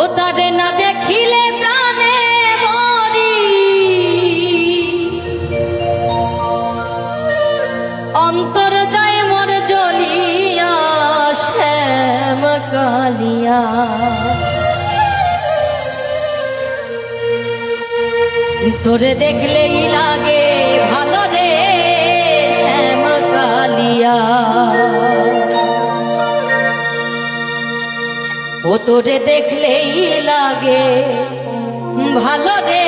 ও তারে না দেখিলে প্রাণে মরি, অন্তর যায় মোর জ্বলিয়া শ্যাম কালিয়া। তোরে দেখলেই লাগে ভালো রে শ্যাম কালিয়া। ও তোরে দেখলেই লাগে ভালো রে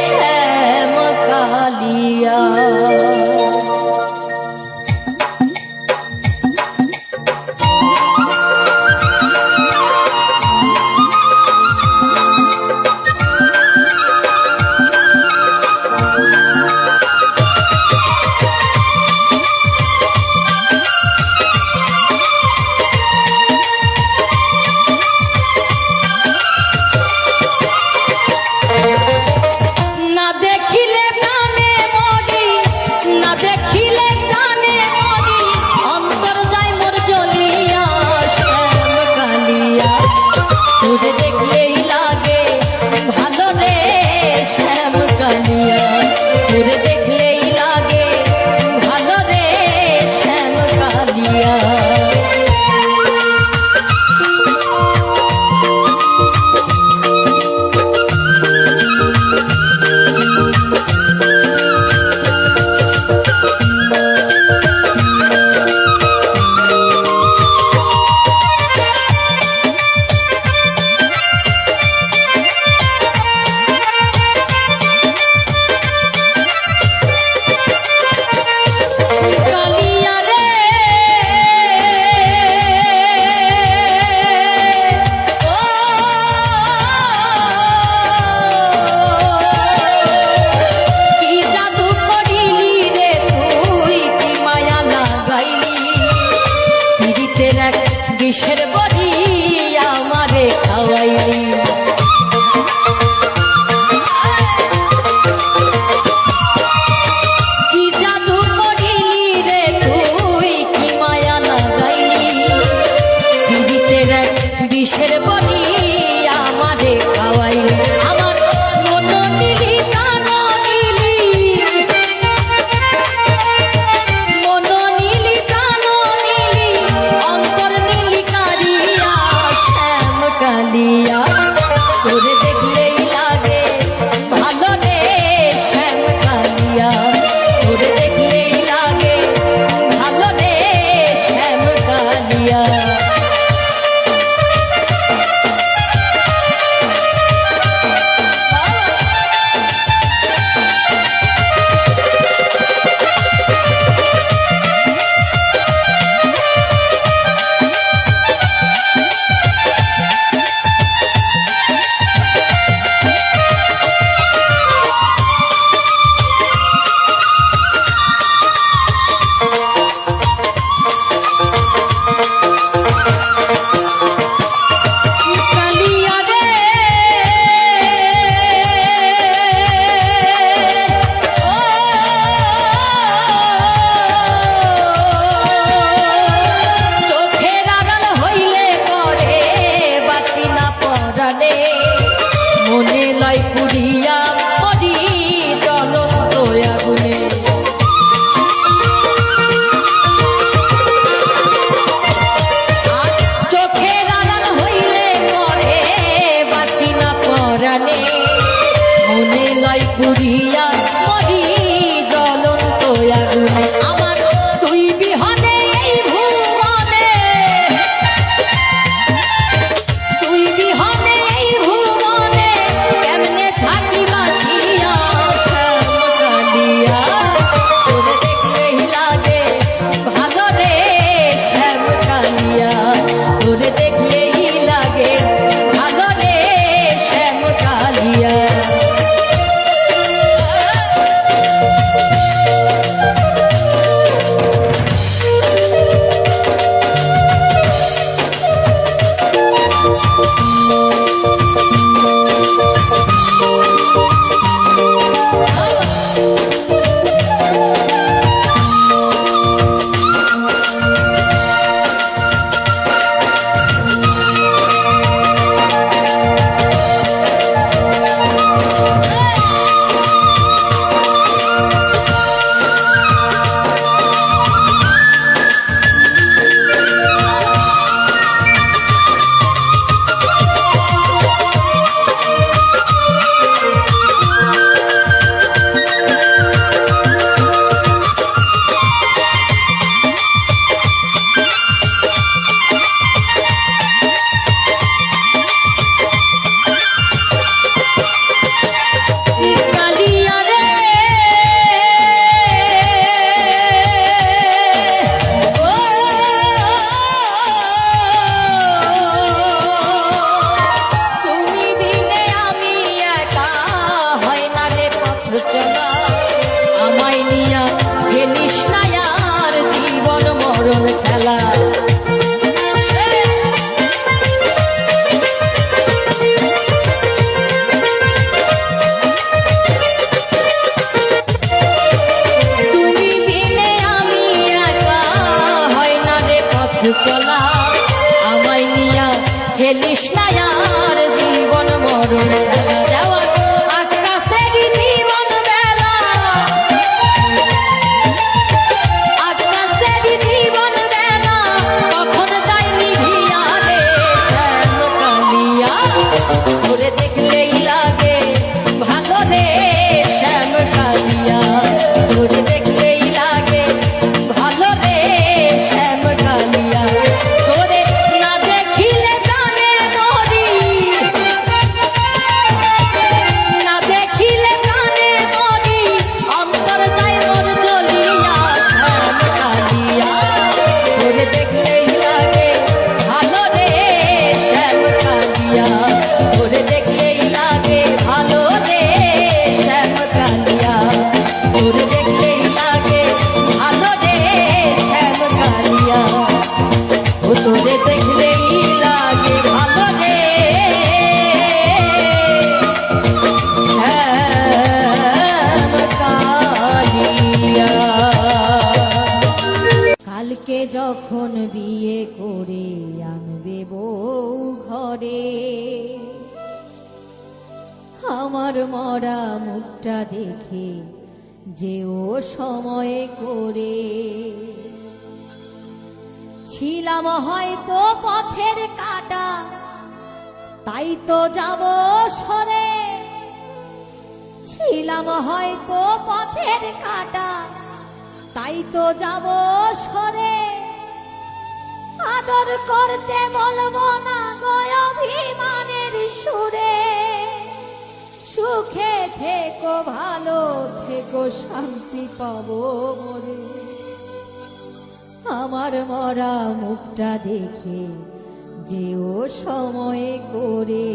শ্যাম কালিয়া। তোরে দেখলেই লাগে ভালো রে শ্যাম কালিয়া। তোরে দেখলেই লাগে ভালো রে শ্যাম কালিয়া। কিসের বড়ি আমারে খাওয়াইলি, কি জাদু করিলি রে তুই, কি মায়া লাগাইলি। পীড়িতের এক বিষের বড়ি আমারে খাওয়াইলি। আমার মন নিলি কান নিলি, মন নিলি কান নিলি, অন্তর নিলি কালিয়া শ্যাম কালিয়া। তোরে দেখলেই লাগে ভালো রে শ্যাম কালিয়া। তোরে দেখলেই লাগে ভালো রে শ্যাম কালিয়া। মনে লাই পুরিয়া মরি জ্বলন্ত আগুনে, চোখের আড়াল হইলে করে বাঁচি না পরাণে। মনে লাই পুরিয়া মরি জ্বলন্ত আগুনে। আমার তুই বিহনে এই ভুবনে, তুই বিহনে এই ভুবনে কেমনে থাকি বাঁচিয়া শ্যাম কালিয়া। তোরে দেখলেই লাগে ভালো রে শ্যাম কালিয়া। তোরে দেখলেই লাগে ভালো রে শ্যাম কালিয়া। খেলিস না আর জীবন মরণ খেলা দেওয়ার আকাশেরই জীবন বেলা আকাশেরই জীবন বেলা কখন যায়নি ভিয়ারে শ্যাম কালিয়া ঘুরে দেখলেই লাগে ভালো রে শ্যাম কালিয়া ঘুরে দেখলেই লাগে ভালো রে শ্যাম কালিয়া তোরে না দেখিলে প্রাণে মরি না দেখিলে প্রাণে মরি অন্তর যায় মোর জ্বলিয়া শ্যাম কালিয়া তোরে দেখলেই লাগে ভালো রে শ্যাম কালিয়া তোরে দেখলেই লাগে ভালো রে শ্যাম কালিয়া তোরে দেখলেই লাগে ভালো রে শ্যাম কালিয়া ও তোরে দেখলেই লাগে ভালো রে শ্যাম কালিয়া কালকে যখন বিয়ে করে আনবে বউ ঘরে আমার মরা মুখটা দেখে যেও সময় করে ছিলাম হয়তো পথের কাটা তাই তো যাব সরে ছিলাম হয়তো পথের কাটা তাই তো যাব সরে আদর করতে বলবো না গো অভিমানের সুরে সুখে থেকো ভালো থেকো শান্তি পাবো মরে আমার মরা মুখটা দেখে যেও সময় করে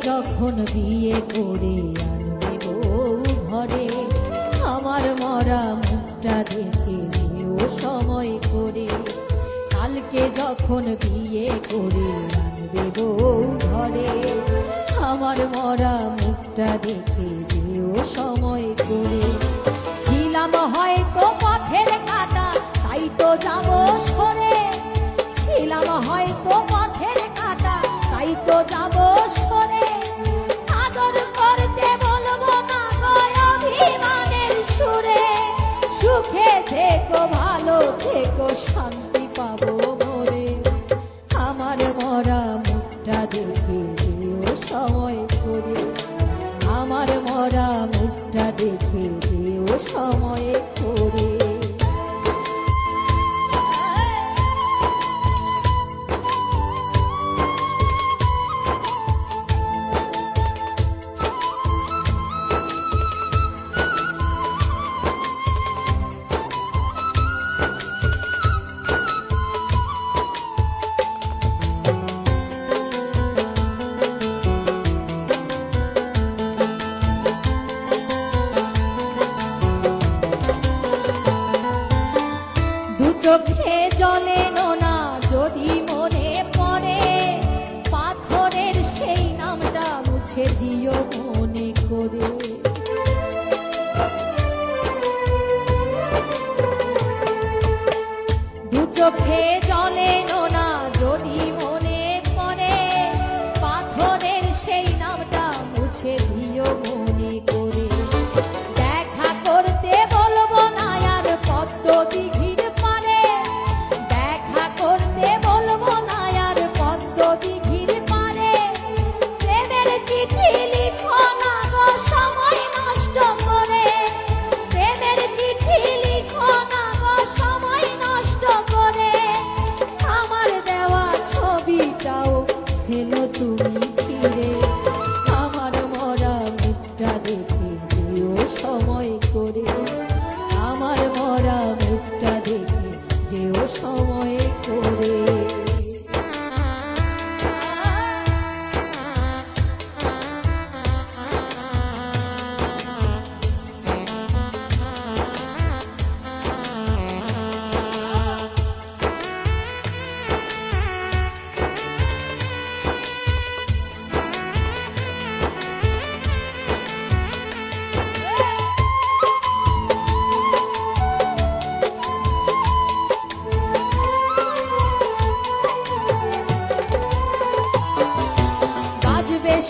যখন বিয়ে করে আনবে বউ ঘরে আমার মরা মুখটা দেখে যেও সময় করে কালকে যখন বিয়ে করে আনবে বউ ঘরে আমার মরা মুখটা দেখে যেও সময় করে ছিলাম হয়তো পথের কাটা তাই তো যাব সরে ছিলাম হয়তো পথের কাটা তাই তো যাব সরে আদর করতে বলবো না গো অভিমানের সুরে সুখে থেকো ভালো থেকো শান্তি পাবো মরে আমার মরা মুখটা দেখে যেও সময় করে আমার মরা মুখটা দেখে যেও সময় করে চোখে জলে না যদি মনে পড়ে পাথরের সেই নামটা মুছে দিও মনে করে দু চোখে জলে না যদি মনে পড়ে পাথরের সেই নামটা মুছে দিও মনে করে দেখা করতে বলবো না আর পদ্ম দিঘির ফেলো তুমি ছিঁড়ে আমার মরা মুখটা দেখে যেও সময় করে আমার মরা মুখটা দেখে যেও সময় করে।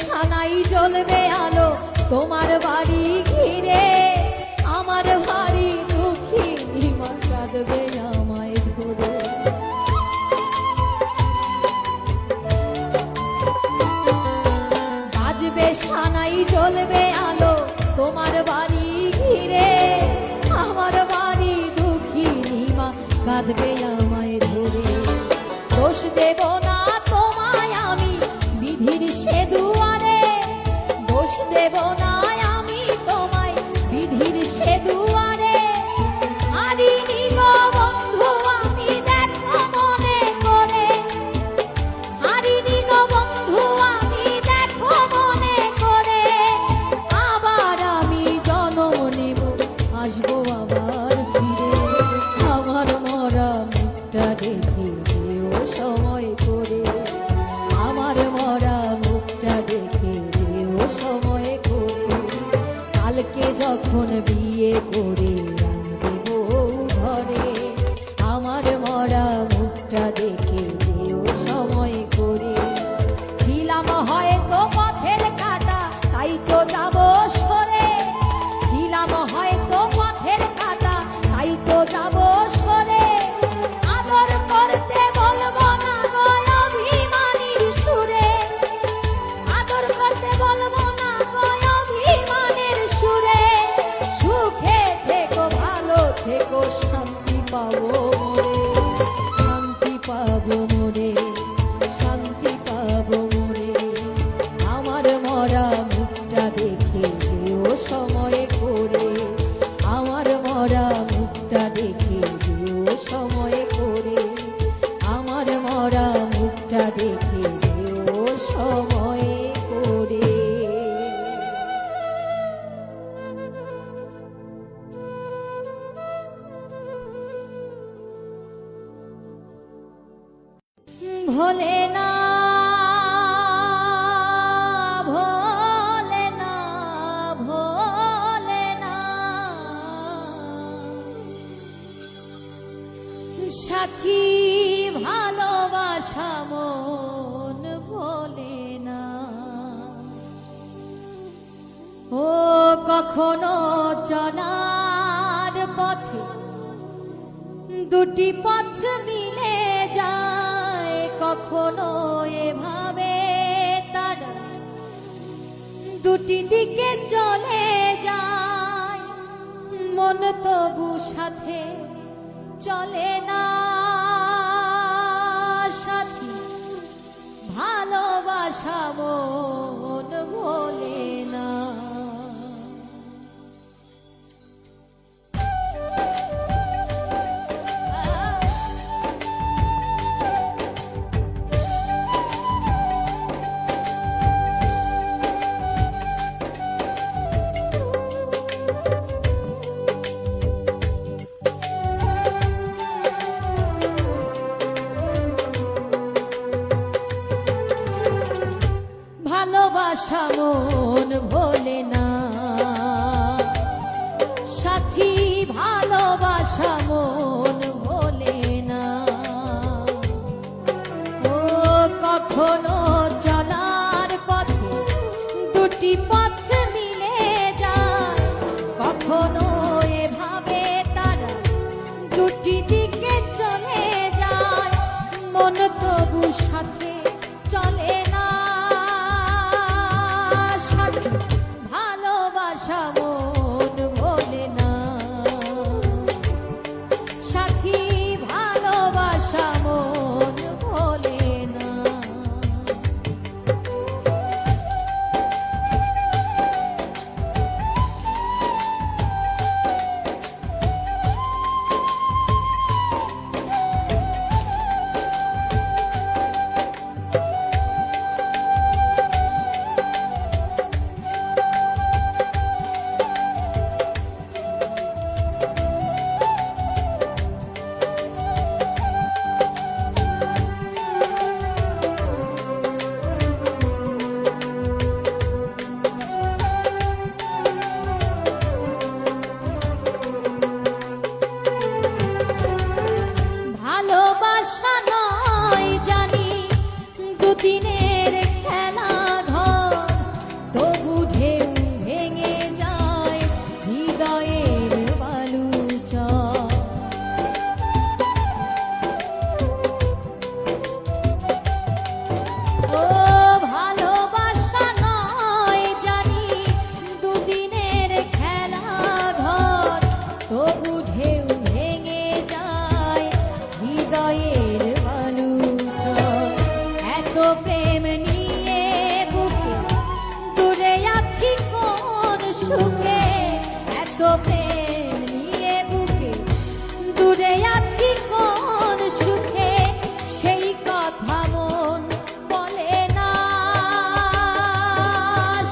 সানাই জ্বলবে আলো তোমার বাড়ি ঘিরে, আমার ভারী দুঃখী মা কাঁদবে আমায় ধরে। বাজবে সানাই জ্বলবে আলো তোমার বাড়ি ঘিরে, আমার বাড়ি দুঃখী মা কাঁদবে আমায় ধরে। দোষ দেব না তোমায় আমি বিধির সে দুয়ারে, দোষ দেব না আমি তোমায় বিধির সে দুয়ারে। হারিনি গো বন্ধু আমি দেখো মনে করে, হারিনি গো বন্ধু আমি দেখো মনে করে। আবার আমি জন্ম নেব আসবো আবার ফিরে, আমার মরা মুখটা দেখে যেও সময় করে, আমার মরা মুখটা দেখে যেও সময় করে। কালকে যখন বিয়ে করে আনবে বউ ঘরে, আমার মরা মুখটা দেখে যেও সময় করে। ছিলাম হয়তো পথের কাটা তাই তো যাব সরে, ছিলাম হয়তো পথের কাটা তাই তো যাব সরে। আদর করতে বলবো না গো অভিমানীর সুরে, আদর করতে বলবো না গো অভিমানের সুরে। সুখে থেকো ভালো থেকো শান্তি পাবো মোরে, শান্তি পাবো মোরে, শান্তি পাবো মোরে। আমার মরা মুখটা দেখে যেও সময় করে, আমার মরা মুখটা দেখে যেও সময় করে, আমার মরা মুখটা দেখে যেও সময় করে। ভোলে না ভোলে না ভোলে না, সাথী ভালোবাসা মন ভোলে না। ও কখনো চলার পথে দুটি পথ মিলে যায়, কখনো এভাবে তারা দুটি দিকে চলে যায়। মন তবু সাথে চলে না, সাথী ভালোবাসা মন ভোলে না। ভালোবাসা মন ভোলে না, সাথী ভালোবাসা মন ভোলে না। ও কখনো চলার পথে দুটি পথ মিলে যায়, কখনো এভাবে তারা দুটি দিকে চলে যায়। মন তবু সাথে চলে না, ভালোবাসা মন ভোলে না, সাথী ভালোবাসা মন ভোলে না। হৃদয়ের বালুচর। এত প্রেম নিয়ে বুকে দূরে আছি কোন সুখে, এত প্রেম নিয়ে বুকে দূরে আছি কোন সুখে, সেই কথা মন বলে না।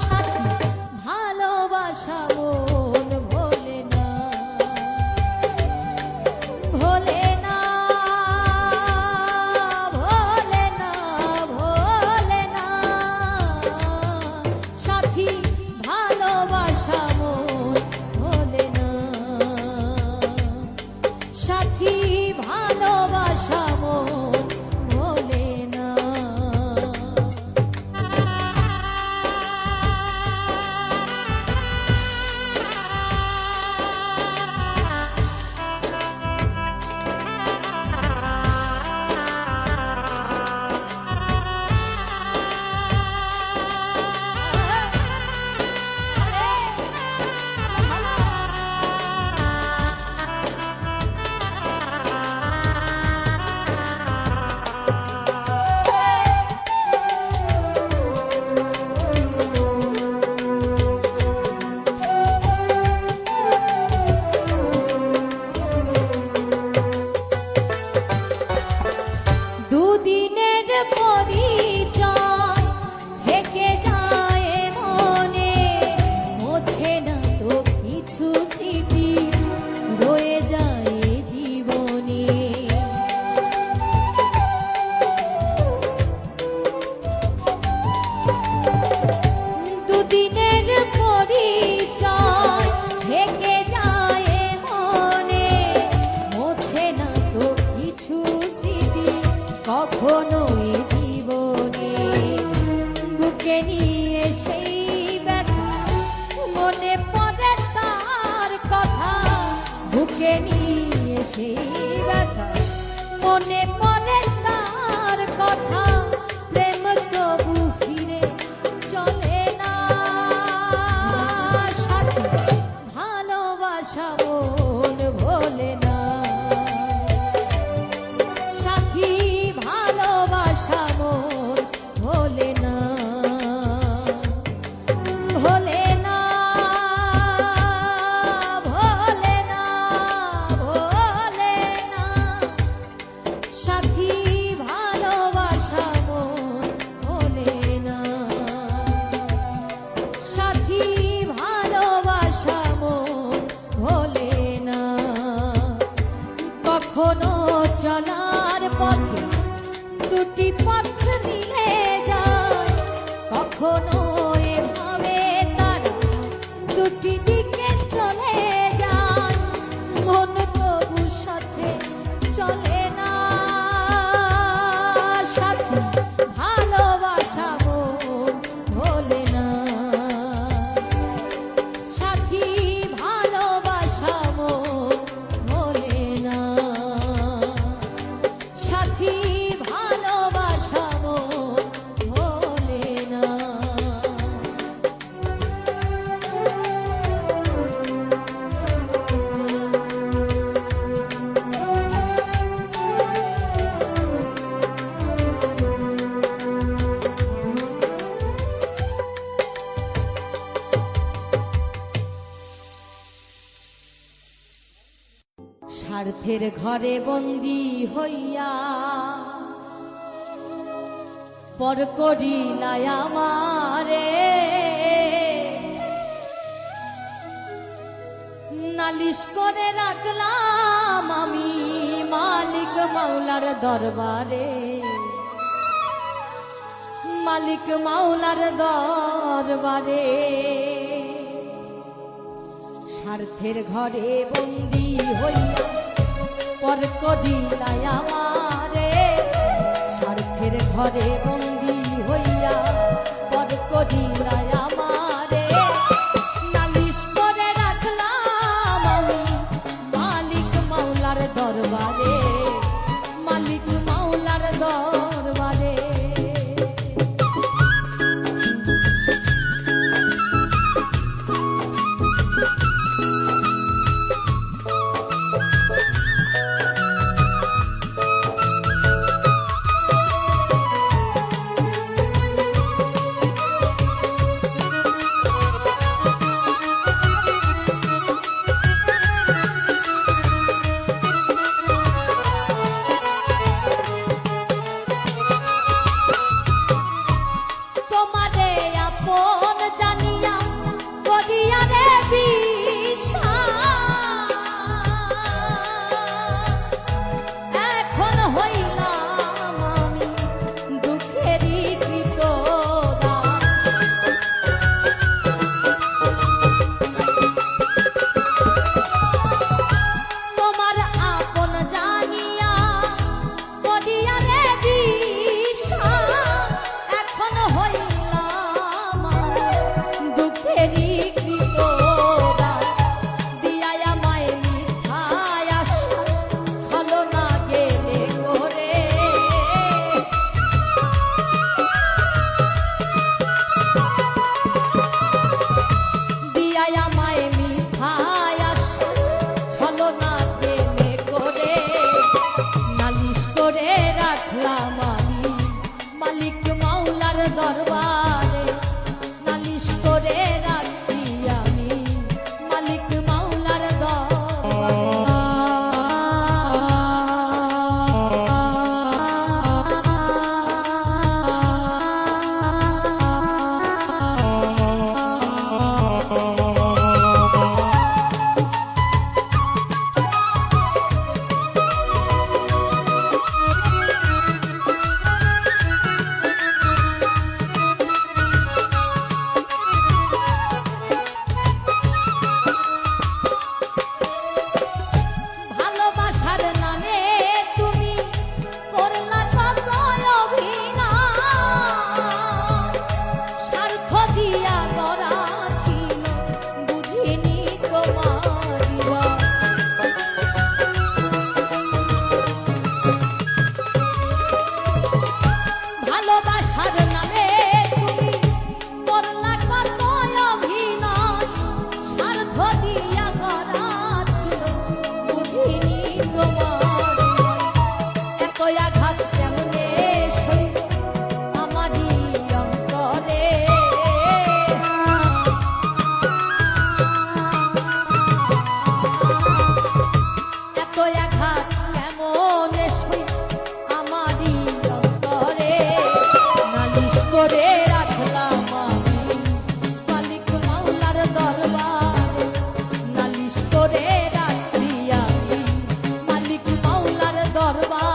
সাথী ভালোবাসা মন ভোলে না, ভোলে না, ভোলে না, ভোলে না। সাথী ভালোবাসা মন ভোলে না, সাথী ভালোবাসা মন ভোলে না। আরে ভালো দুদিনের পরিচয় থেকে যায় মনে, মোছে না তো কিছু স্মৃতি রয়ে যায় জীবনে। দুদিনের পরিচয় থেকে যায় মনে, মোছে না তো কিছু স্মৃতি কখনো এ জীবনে। বুকে নিয়ে সেই ব্যথা মনে পড়ে তার কথা, বুকে নিয়ে সেই ব্যথা মনে পড়ে তার কথা। প্রেম তবু ফিরে চলে না, সাথী ভালোবাসা মন ভোলে না, সাথী ভালোবাসা মন ভোলে না, ভোলে না, ভোলে না, ভোলে না। সাথী ভালোবাসা মন ভোলে না, সাথী ভালোবাসা মন ভোলে না। কখনো চলার পথে দুটি পথ মিলে যায়, কখনো এভাবে তারা দুটি দিকে চলে যায়, মন তবু সাথে চলে না। সাথী ভালোবাসা মন ভোলে না, সাথী ভালোবাসা মন ভোলে না, সাথী ভালোবাসা মন ভোলে না। স্বার্থের ঘরে বন্দী হইয়া পর করিলাই আমারে, নালিশ করে রাখলাম আমি মালিক মাওলার দরবারে, মালিক মাওলার দরবারে। স্বার্থের ঘরে বন্দী হইয়া পর করিলাই আমারে, স্বার্থের ঘরে বন্দী হইয়া পর করিলাই আমারে, নালিশ করে রাখলাম আমি মালিক মাওলার দরবারে, মালিক মাওলার দরবারে। রাখলাম আমি মালিক মাওলার দরবারে, নালিশ করে রাখছি আমি মালিক মাওলার দরবারে। ভালোবাসার নামে তুমি করলা কত অভিনয়, স্বার্থ দিয়া করা ছিল বুঝিনি তোমার হৃদয়। ভালোবাসার নামে তুমি করলা কত অভিনয়, স্বার্থ দিয়া করা ছিল বুঝিনি তোমার হৃদয়। এত আঘাত কেমনে সইব আমারই অন্তরে, এত আঘাত কেমনে সইব আমারই অন্তরে, নালিশ করে রাখলাম আমি মালিক মাওলার দরবারে, নালিশ করে রাখছি আমি মালিক মাওলার দরবারে।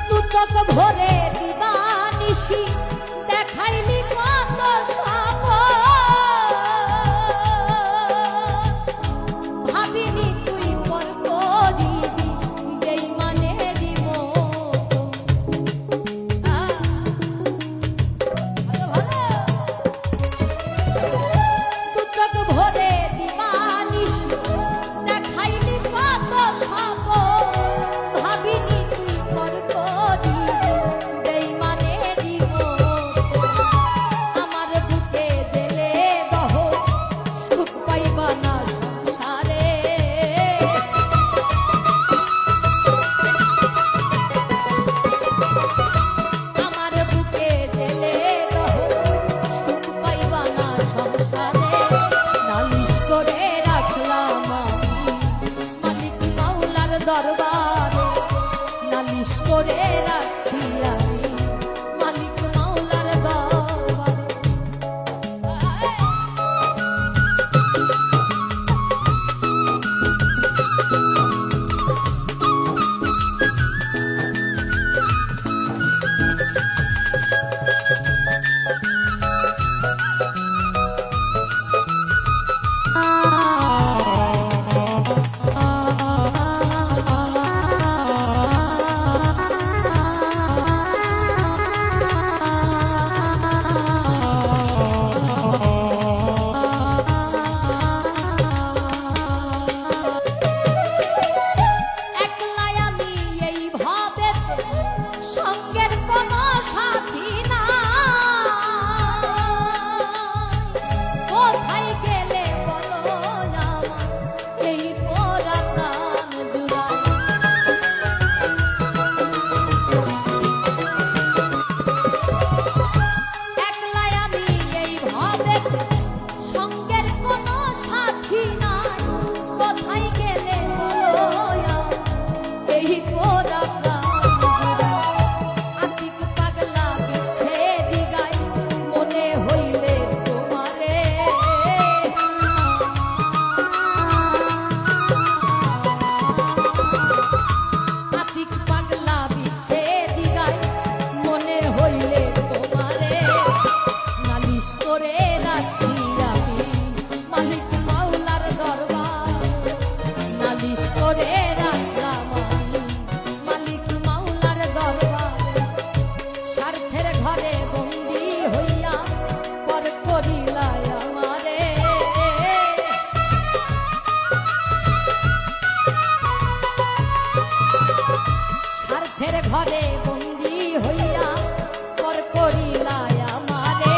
দুচোখ ভরে দিবানিশি দেখাইলি কত সব, ভাবিনি তুই পর করিবি বেঈমানেরই মতো। ভালো ভালো দুচোখ ভরে দিবানিশি দেখাইলি কত সব, ভাবিনি তুই পর করিবি বেঈমানেরই মতো। আমার বুকে জেলে দহ সুখ পাইবা না সংসারে, আমার বুকে জেলে দহ সুখ পাইবা না সংসারে, নালিশ করে রাখলাম আমি মালিক মাওলার দরবারে, নালিশ করে রাখছি আমি মালিক মাওলার দরবারে। একলাই আমি এই ভাবে সঙ্গের কোনো সাথী নাই, কোথায় গেলে বলো আমার এই পোড়া প্রাণ জুড়ায়। একলাই আমি এই ভাবে সঙ্গের কোনো সাথী নাই, কোথায় গেলে বলো আমার এই পোড়া প্রাণ জুড়ায়। আতিক পাগলা বিচ্ছেদি গায় মনে হইলে তোমারে, আতিক পাগলা বিচ্ছেদি গায় মনে হইলে তোমারে, নালিশ করে রাখছি আমি মালিক মাওলার দরবারে, নালিশ করে রাখলাম আমি মালিক মাওলার দরবারে। ঘরে বন্দি হইয়া পর করিলাই আমারে স্বার্থের ঘরে বন্দি হইয়া পর করিলাই আমারে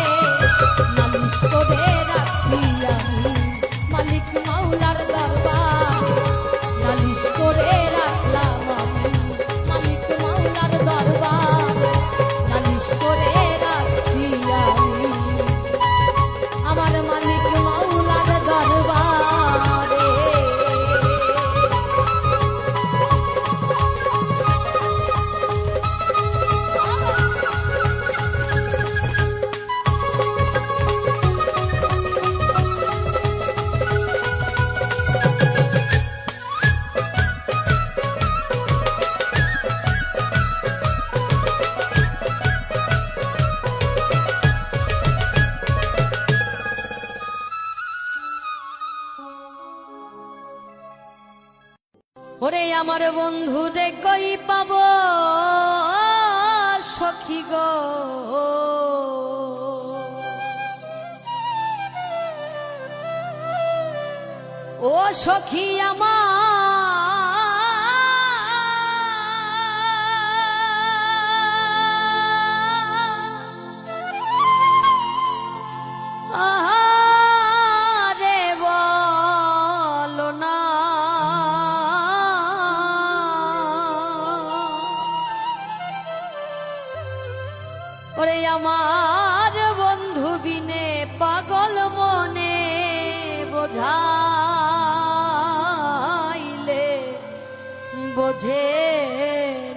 নালিশ করে রাখি আমি মালিক মাওলার দরবারে নালিশ করে রাখলাম আমি মালিক মাওলার দরবারে নালিশ করে রাখছি আমি আমার মালিক মাওলার দরবারে ওরে আমার বন্ধু রে কই পাব সখী গো ও সখী আরে বলো না ওরে আমার বন্ধু বিনে পাগল মনে বোঝাইলে বোঝে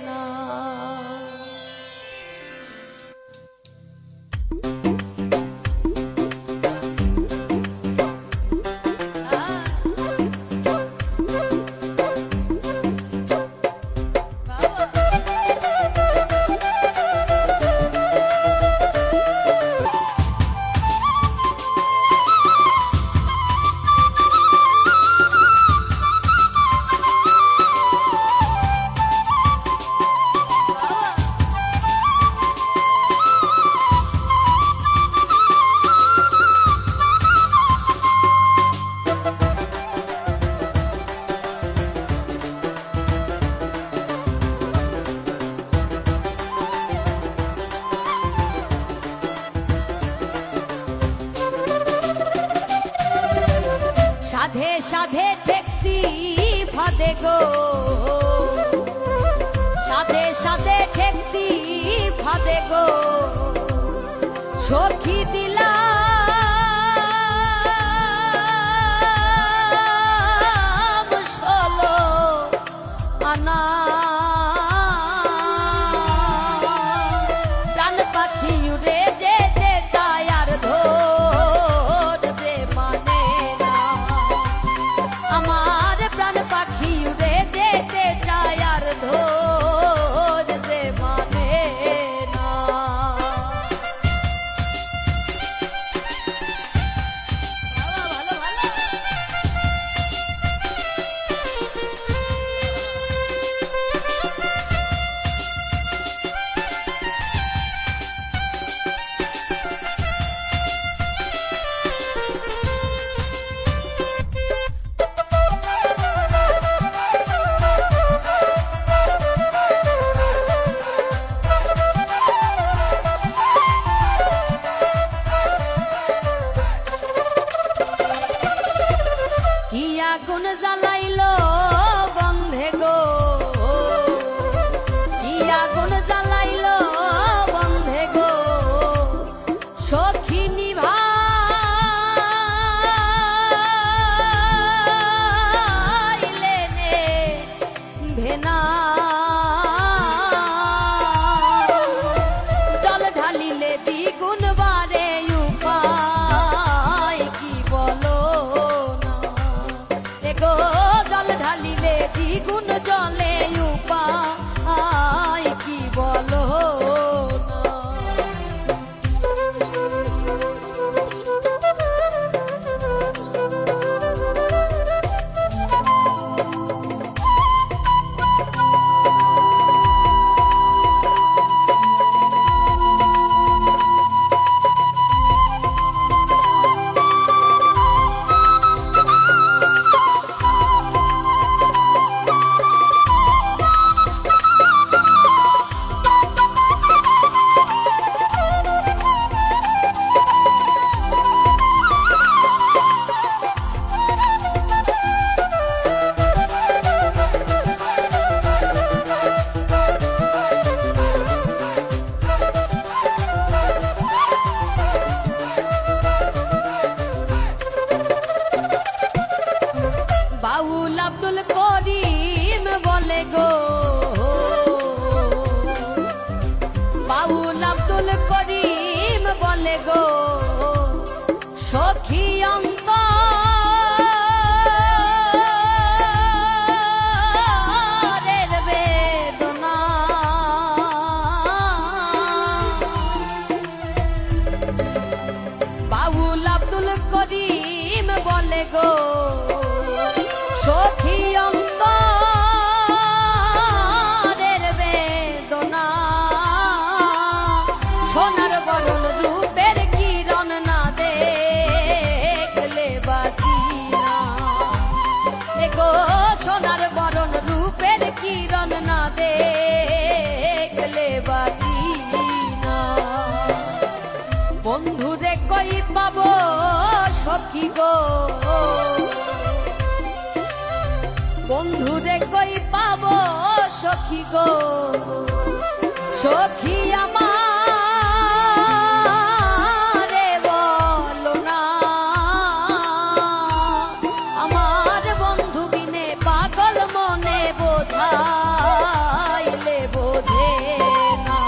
না সাধে সাধে ট্যাক্সি ফাদে গো সাধে সাধে ট্যাক্সি ফাদে গো সখী দিলাম ষোলো আনা প্রাণ পাখি উড়ে যেতে চায় আর ধরতে মানে না আমার প্রাণ পাখি উড়ে যেতে চায় আর ধরতে মানে না ভালো ভালো কি আগুন জ্বালাইলো বন্ধে গো কি আগুন জ্বালাইলো বন্ধে গো সখী নিভাইলে নে ভেনা জল ঢালিলে দ্বিগুণ বারে উপায় কি বলো গো জল ঢালিলে দ্বিগুণ জলে উপায় কি বলো না বাউল আব্দুল করিম বলে গো সখী অন্তরের বেদনা বাউল আব্দুল করিম বলে গো সখী অন্তরের বেদনা সোনার বরণ রূপের কিরণ না দেখলে বাঁচি না গো সোনার বরণ রূপের কিরণ না দেখলে বাঁচি না বন্ধুরে কই পাবো সখী গো বন্ধুরে কই পাবো সখী গো সখী আমারে বলো না আমার বন্ধু বিনে পাগল মনে বোঝাইলে বোঝে না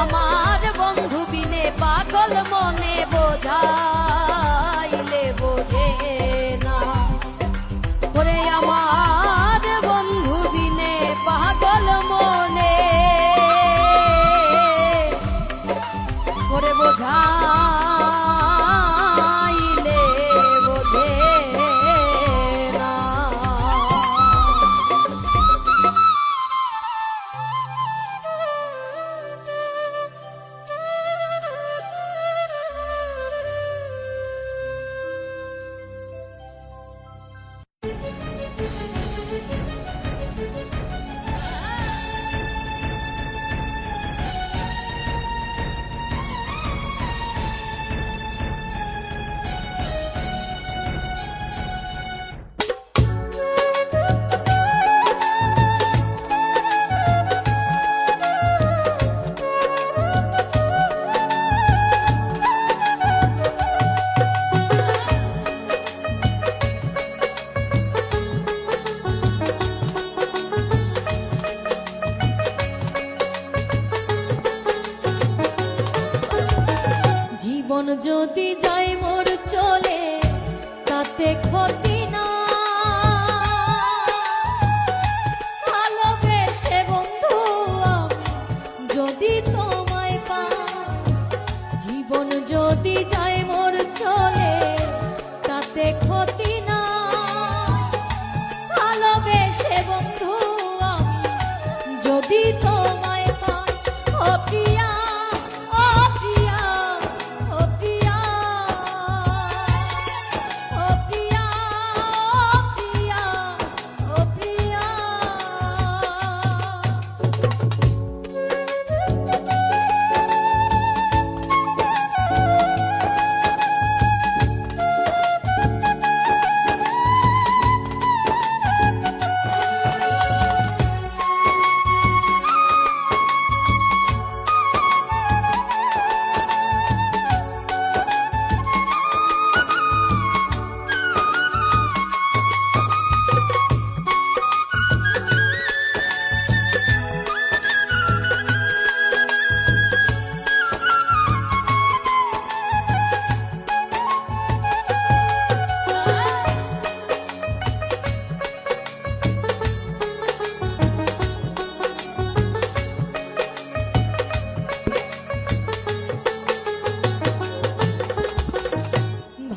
আমার বন্ধু বিনে পাগল মনে বোঝাইলে বোঝে না ওরে আমার বন্ধু বিনে পাগল মনে ওরে বোঝাইলে বোঝে না জীবন যদি যাই মোর চলে তাতে ক্ষতি না ভালোবেসে বন্ধু আমি যদি তোমায় পাই জীবন যদি যাই মোর চলে তাতে ক্ষতি না ভালোবেসে বন্ধু আমি যদি তোমায় পাই ও প্রিয়া ও প্রিয়া ও প্রিয়া ও প্রিয়া ও প্রিয়া ও প্রিয়া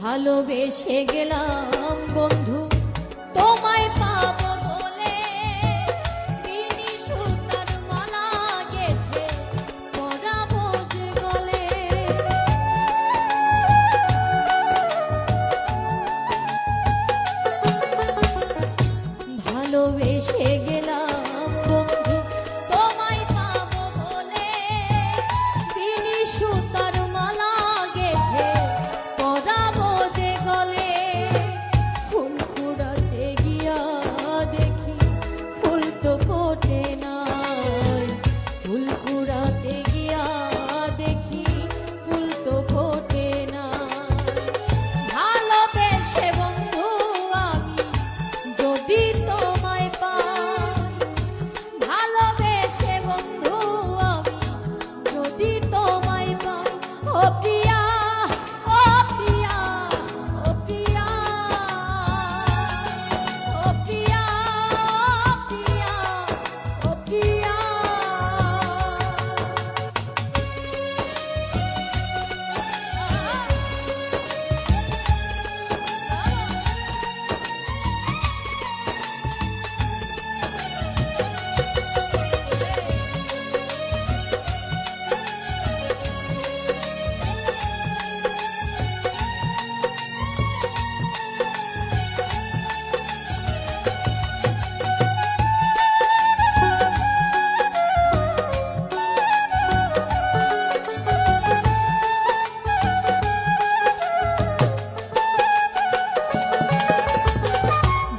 ভালোবেসে গেলাম বন্ধু তোমায় পাবো বলে বিনি সুতার মালা গেথে পরাবো যে গলে ভালোবেসে গেলাম বন্ধু তোমায় পাবো বলে বিনি সুতার মালা গেথে পরাবো যে গলে ফুল কুড়াতে গিয়া দেখি ফুল তো ফোটে নাই ফুল কুড়াতে গিয়া দেখি ফুল তো ফোটে নাই ভালোবেসে বন্ধু আমি যদি তোমায় পাই ও প্রিয়া, ও প্রিয়া, ও প্রিয়া, ও প্রিয়া, প্রিয়া, ও প্রিয়া।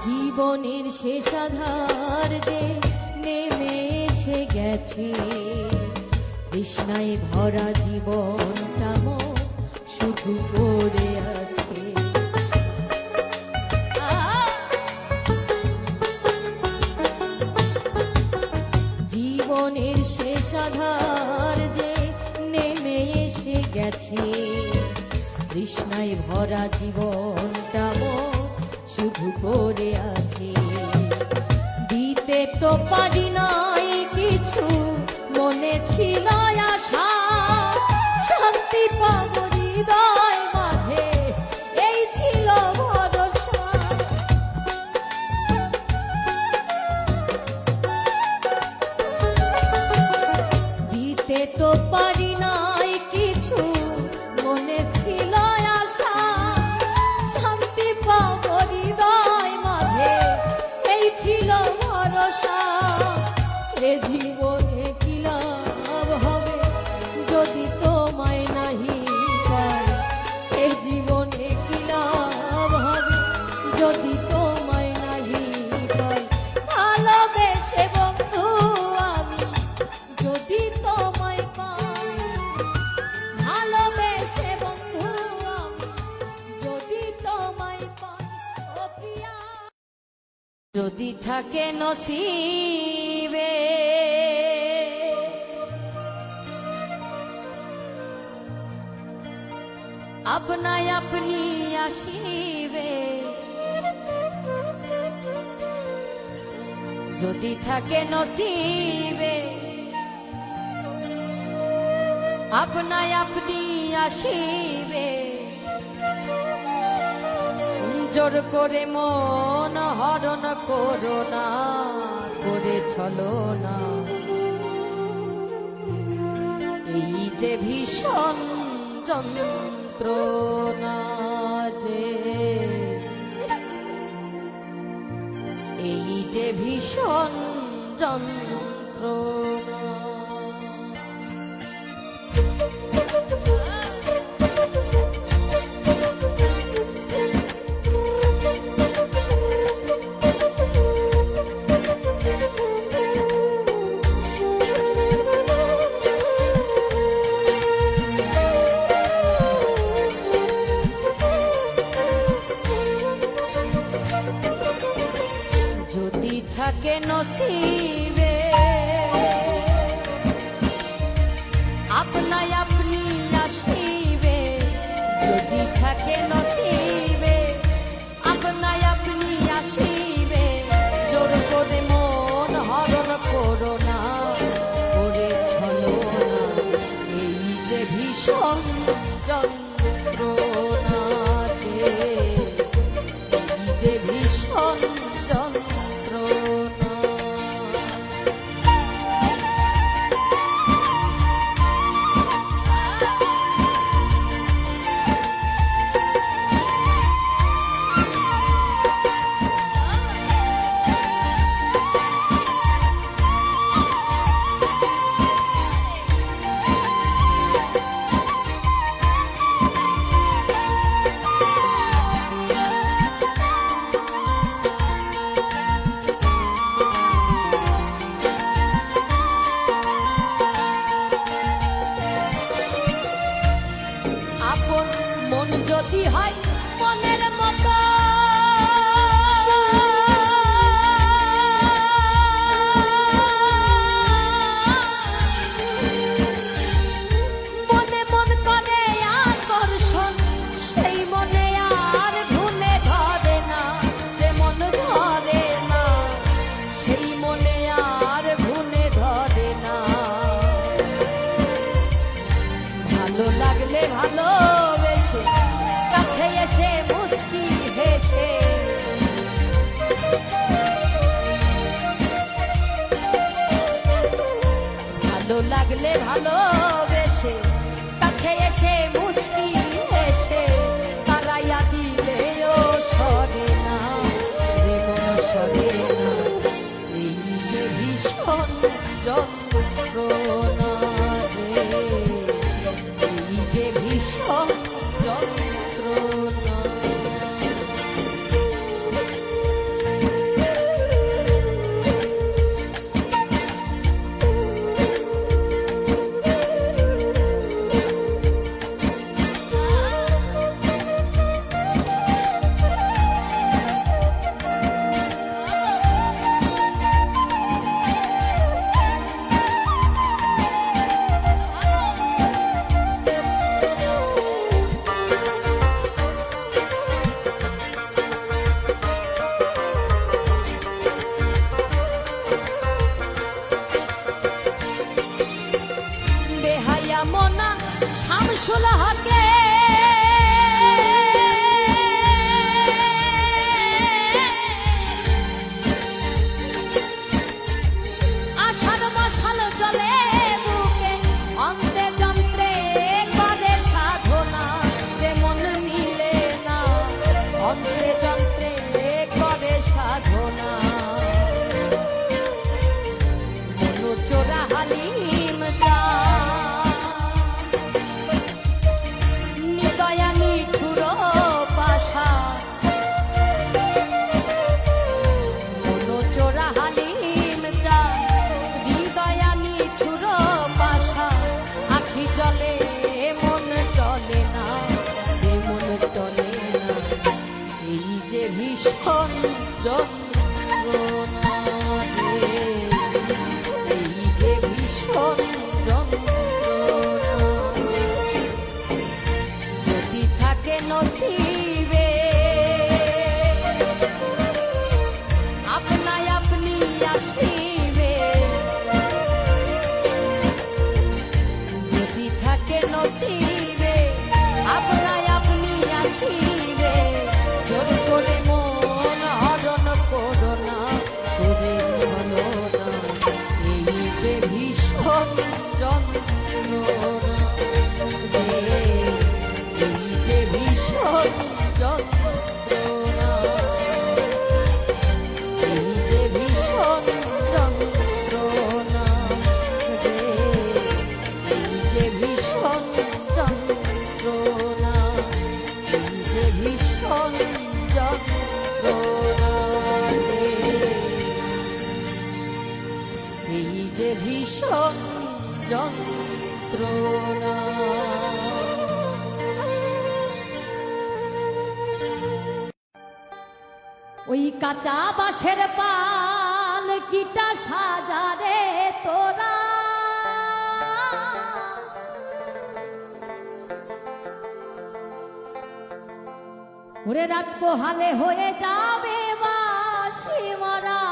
জীবনের শেষ আধার যে নেমে এসে গেছে, তৃষ্ণায় ভরা জীবনটা মোর শুধু পড়ে আছে। জীবনের শেষ আধার যে নেমে এসে গেছে, তৃষ্ণায় ভরা জীবনটা মোর শুধু পড়ে আছে। দিতে তো পারি নাই কিছু, মনে ছিল আশা, শান্তি পাব হৃদয় মাঝে, এই ছিল ভরসা। দিতে তো পারি নাই কিছু, মনে ছিল আশা, শান্তি পাব হৃদয় মাঝে, এই ছিল ভরসা। এ জীবনে কি লাভ হবে যদি তোমায় নাহি পাই, এ জীবনে কি লাভ হবে যদি তোমায় নাহি পাই। ভালোবেসে বন্ধু আমি যদি তোমায় পাই, ভালোবেসে বন্ধু আমি যদি তোমায় পাই, ও প্রিয়া। যদি থাকে নসিবে আপনায় আপনি আসিবে, যদি থাকে নসিবে আপনায় আপনি আসিবে, জোর করে মন হরণ করো না, করে চলো না। এই যে ভীষণ যন্ত্রণা রে, এই যে ভীষণ যন্ত্রণা। যদি থাকে নসিবে আপনায় আপনি আসিবে, যদি থাকে নসিবে আপনায় আপনি আসিবে, জোর করে মন হরণ করো না, করে চলো না। এই যে ভীষণ যন্ত্রণা রে, এই যে ভীষণ যন্ত্রণা। যদি হয় মনের মতো মনে মন করে ভালো লাগলে ভালোবেসে কাছে এসে মুচকি হেসে ভালো লাগলে ভালোবেসে কাছে এসে মুচকি হেসে তারাইয়া দিলেও সরে না রে মন সরে না এই যে ভীষণ যন্ত্রণা রে এই যে ভীষণ যন্ত্রণা মনা শামসুল হকে আষাঢ় মশাল জলে বুকে অন্তে যন্ত্রে করে সাধনা রে মন মিলে না অন্তে যন্ত্রে করে সাধনা মন চোরা হালিম যা চলে মন টলে না এ মন টলে না এই যে ভীষণ যন্ত্রণা রে এই যে ভীষণ যন্ত্রণা যদি থাকে নসিবে আপনায় আপনি আসিবে থাকে নসিবে আপনায় আপনি আসিবে জোর করে মন হরণ করো না করে চলো না এই যে ভীষণ যন্ত্রণা রে এই যে ভীষণ যন্ত্রণা এই যে ভীষণ যন্ত্রণা রে এই যে ভীষণ যন্ত্রণা এই যে ভীষণ যন্ত্রণা রে এই যে ভীষণ যন্ত্রণা ওই কাঁচা বাঁশের পাল কিটা সাজারে তোরা ওরে রাত পোহালে হয়ে যাবে বাঁশি মরা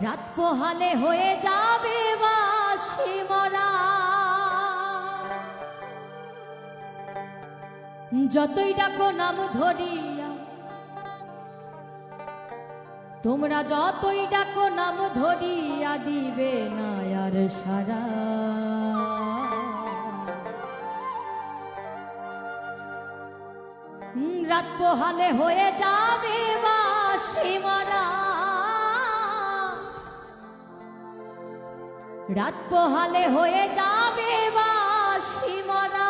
রাত পোহালে হয়ে যাবে বাঁশি মরা যতই ডাকো নাম ধরিয়া তোমরা যতই ডাকো নাম ধরিয়া দিবে না আর সারা রাত পোহালে হয়ে যাবে বাঁশি মরা রাত পোহালে হয়ে যাবে বাঁশি মরা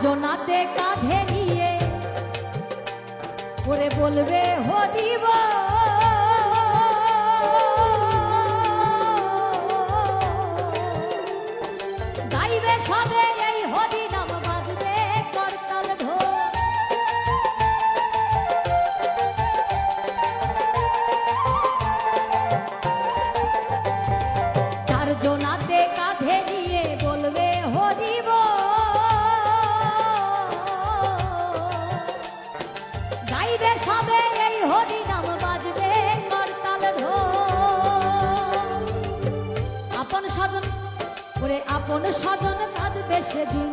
জনাতে কাঁধে নিয়ে ওরে বলবে হরিব গাইবে সবে এই হরি নাম বাজবে করতাল ঢোল। চার জনাতে কাঁধে নিয়ে বলবে হরিব গাইবে সবে এই হরি নাম বাজবে করতাল ঢোল। আপন স্বজন ওরে আপন স্বজন কাঁদবে সেদিন,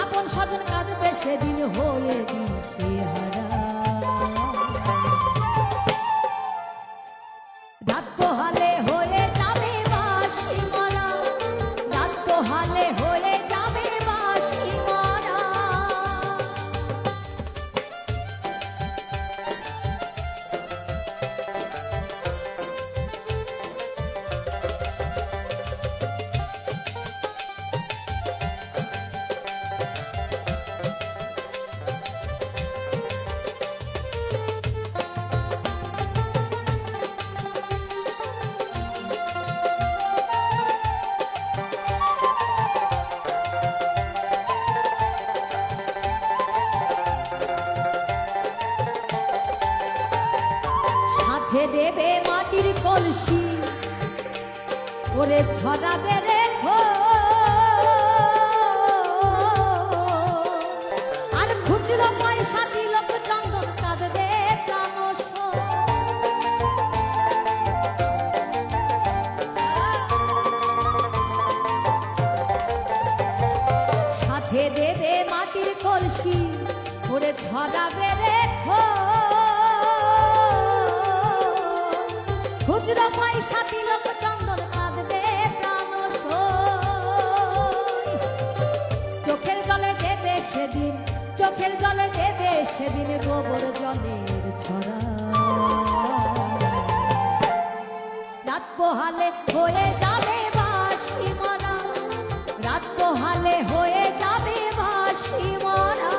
আপন স্বজন কাঁদবে সেদিন হয়ে দিশেহারা। রাত পোহালে হয়ে যাবে বাঁশি মরা, রাত পোহালে হয়ে যাবে বাঁশি মরা। সাথে দেবে মাটির কলসি ওরে ছড়াবে রেখো, আর খুচরো পয়সা তিলক চন্দন কাঁদবে প্রাণস। সাথে দেবে মাটির কলসি ওরে ছড়াবে রেখো, খুচরো পয়সা তিলক চন্দন কাঁদবে প্রাণস। চোখের জলে দেবে সেদিন, চোখের জলে দেবে সেদিন গোবর জলের ছড়া। রাত পোহালে হয়ে যাবে বাঁশি মরা, রাত পোহালে হয়ে যাবে বাঁশি মরা।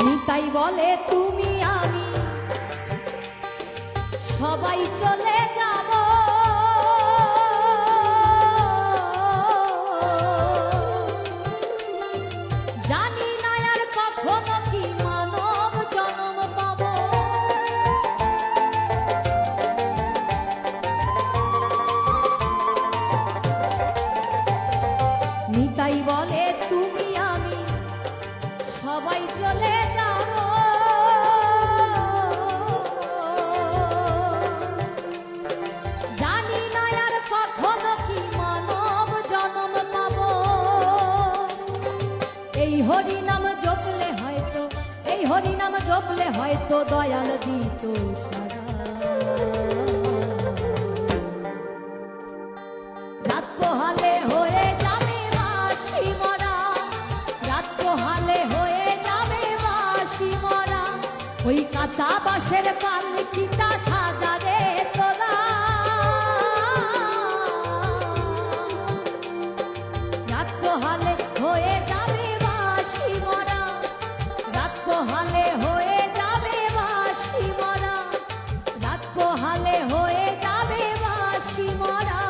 নিতাই বলে তুমি আমি সবাই চলে যাব, জানি না আর কখনো কি মানব জন্ম পাব। নিতাই বলে তুমি আমি সবাই চলে যাব, জানি না আর কখনো কি মানব জন্ম পাব। এই হরি নাম জপলে হয়তো, এই হরি নাম জপলে হয়তো দয়াল দিত সারা। রাত পোহালে হয়ে যাবে বাঁশি মরা, রাত পোহালে হয়ে যাবে বাঁশি মরা। ওই কাঁচা বাঁশের পালকিটা সাজারে তোলা, রাত পোহালে হয়ে যাবে বাঁশি মরা, রাত পোহালে হয়ে যাবে বাঁশি মরা, রাত পোহালে হয়ে যাবে বাঁশি মরা।